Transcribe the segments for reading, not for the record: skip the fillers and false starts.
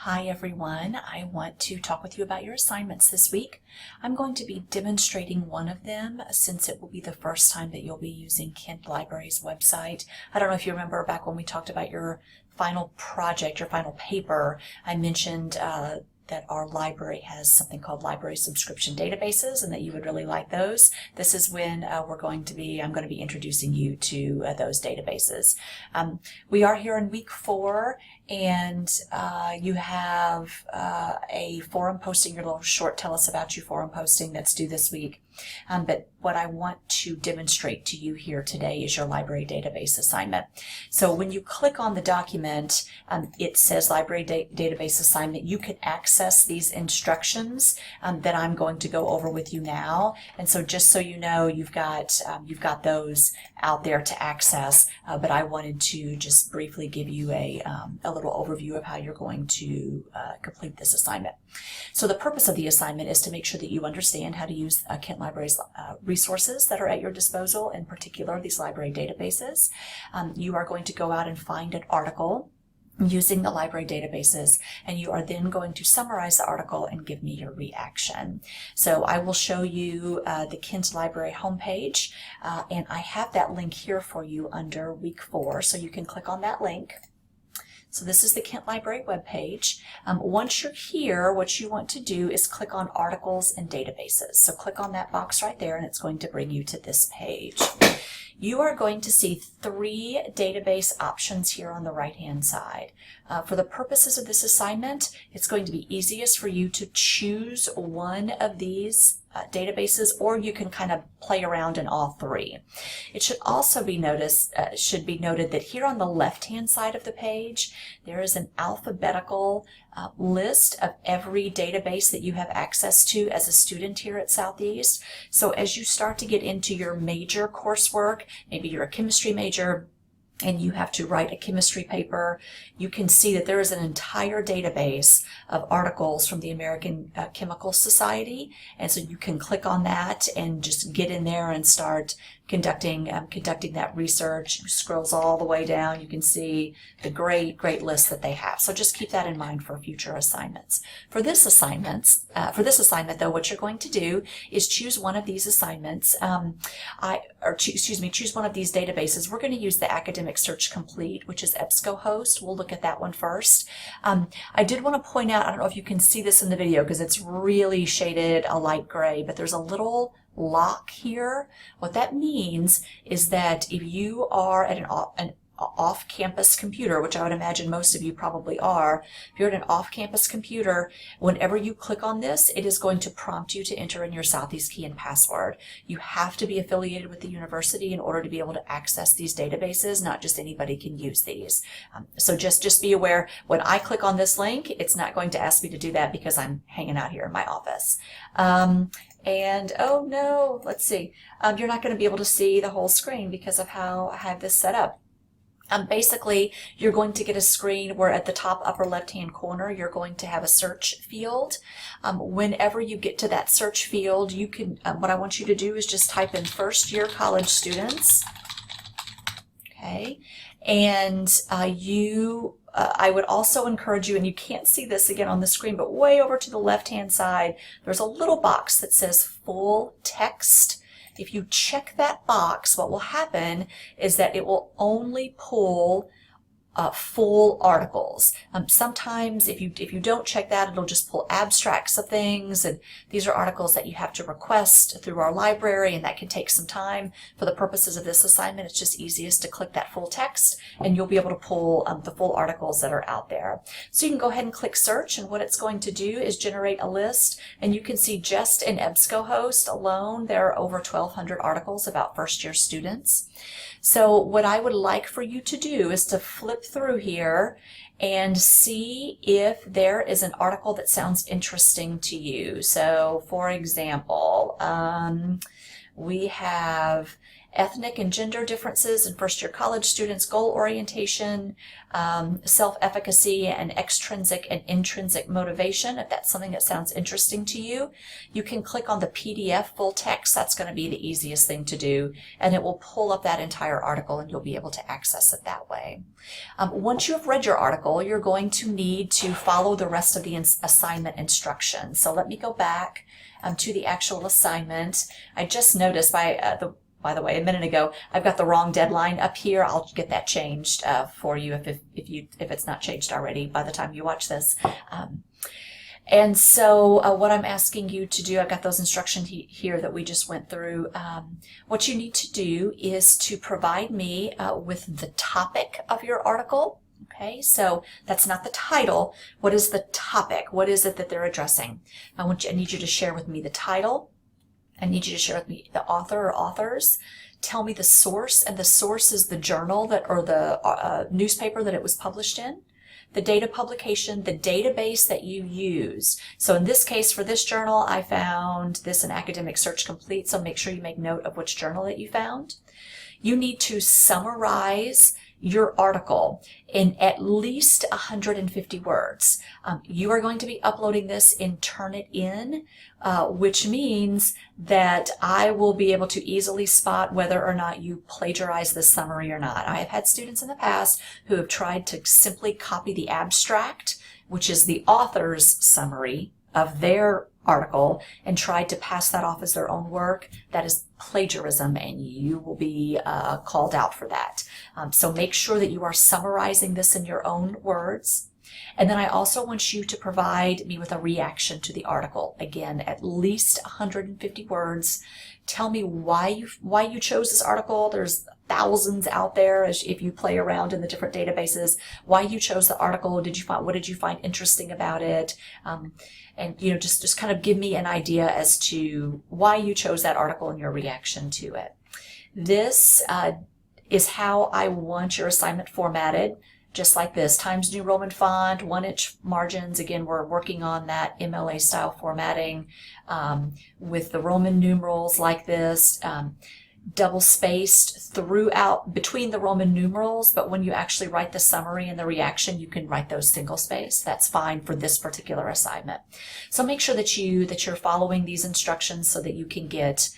Hi everyone, I want to talk with you about your assignments this week. I'm going to be demonstrating one of them since it will be the first time that you'll be using Kent Library's website. I don't know if you remember back when we talked about your final project, your final paper, I mentioned that our library has something called library subscription databases and that you would really like those. This is when I'm going to be introducing you to those databases. We are here in week 4 and you have a forum posting, your little short Tell Us About You forum posting that's due this week. But what I want to demonstrate to you here today is your library database assignment. So when you click on the document, it says library database assignment. You can access these instructions that I'm going to go over with you now. And so just so you know, you've got those out there to access, but I wanted to just briefly give you a little overview of how you're going to complete this assignment. So the purpose of the assignment is to make sure that you understand how to use Kent Library's resources that are at your disposal, in particular these library databases. You are going to go out and find an article using the library databases, and you are then going to summarize the article and give me your reaction. So I will show you the Kent Library homepage, and I have that link here for you under week 4, so you can click on that link. So this is the Kent Library webpage. Once you're here, what you want to do is click on Articles and Databases. So click on that box right there and it's going to bring you to this page. You are going to see 3 database options here on the right-hand side. For the purposes of this assignment, it's going to be easiest for you to choose one of these databases, or you can kind of play around in all 3. It should also be noted that here on the left-hand side of the page, there is an alphabetical list of every database that you have access to as a student here at Southeast. So as you start to get into your major coursework, maybe you're a chemistry major, and you have to write a chemistry paper, you can see that there is an entire database of articles from the American Chemical Society, and so you can click on that and just get in there and start conducting that research. It scrolls all the way down. You can see the great list that they have. So just keep that in mind for future assignments. For this assignment though, what you're going to do is choose one of these assignments. Choose one of these databases. We're going to use the Academic Search Complete, which is EBSCOhost. We'll look at that one first. I did want to point out, I don't know if you can see this in the video because it's really shaded a light gray, but there's a little lock here. What that means is that if you are at an off-campus computer, which I would imagine most of you probably are, if you're at an off-campus computer, whenever you click on this, it is going to prompt you to enter in your Southeast key and password. You have to be affiliated with the university in order to be able to access these databases. Not just anybody can use these. So just be aware, when I click on this link, it's not going to ask me to do that because I'm hanging out here in my office. And oh no, let's see, you're not going to be able to see the whole screen because of how I have this set up. Basically, you're going to get a screen where at the top upper left-hand corner, you're going to have a search field. Whenever you get to that search field, you can, what I want you to do is just type in first-year college students. Okay, and I would also encourage you, and you can't see this again on the screen, but way over to the left-hand side, there's a little box that says full text. If you check that box, what will happen is that it will only pull full articles. Sometimes if you don't check that, it'll just pull abstracts of things, and these are articles that you have to request through our library, and that can take some time. For the purposes of this assignment, it's just easiest to click that full text and you'll be able to pull the full articles that are out there. So you can go ahead and click search, and what it's going to do is generate a list, and you can see just in EBSCOhost alone there are over 1,200 articles about first-year students. So what I would like for you to do is to flip through here and see if there is an article that sounds interesting to you. So for example, we have ethnic and gender differences in first-year college students, goal orientation, self-efficacy, and extrinsic and intrinsic motivation. If that's something that sounds interesting to you, you can click on the PDF full text. That's going to be the easiest thing to do, and it will pull up that entire article and you'll be able to access it that way. Once you have read your article, you're going to need to follow the rest of the assignment instructions. So let me go back to the actual assignment. I just noticed by the way, a minute ago, I've got the wrong deadline up here. I'll get that changed for you if it's not changed already by the time you watch this. And so what I'm asking you to do, I've got those instructions here that we just went through. What you need to do is to provide me with the topic of your article. Okay, so that's not the title. What is the topic? What is it that they're addressing? I need you to share with me the title. I need you to share with me the author or authors. Tell me the source, and the source is the journal or the newspaper that it was published in. The date of publication, the database that you use. So in this case, for this journal, I found this in Academic Search Complete, so make sure you make note of which journal that you found. You need to summarize your article in at least 150 words. You are going to be uploading this in Turnitin, which means that I will be able to easily spot whether or not you plagiarize this summary or not. I have had students in the past who have tried to simply copy the abstract, which is the author's summary of their article, and tried to pass that off as their own work. That is plagiarism, and you will be called out for that. So make sure that you are summarizing this in your own words. And then I also want you to provide me with a reaction to the article. Again, at least 150 words. Tell me why you chose this article. There's thousands out there if you play around in the different databases. Why you chose the article. What did you find interesting about it? And just kind of give me an idea as to why you chose that article and your reaction to it. This is how I want your assignment formatted. Just like this, Times New Roman font, 1-inch margins. Again, we're working on that MLA style formatting with the Roman numerals like this, double spaced throughout between the Roman numerals, but when you actually write the summary and the reaction, you can write those single space. That's fine for this particular assignment. So make sure that you're following these instructions so that you can get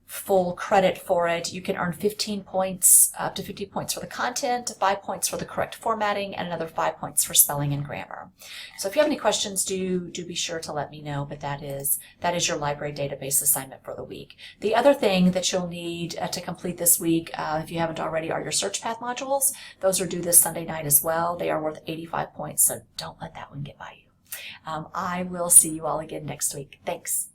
full credit for it. You can earn 15 points, up to 50 points for the content, 5 points for the correct formatting, and another 5 points for spelling and grammar. So if you have any questions, do be sure to let me know, but that is your library database assignment for the week. The other thing that you'll need to complete this week, if you haven't already, are your search path modules. Those are due this Sunday night as well. They are worth 85 points, so don't let that one get by you. I will see you all again next week. Thanks.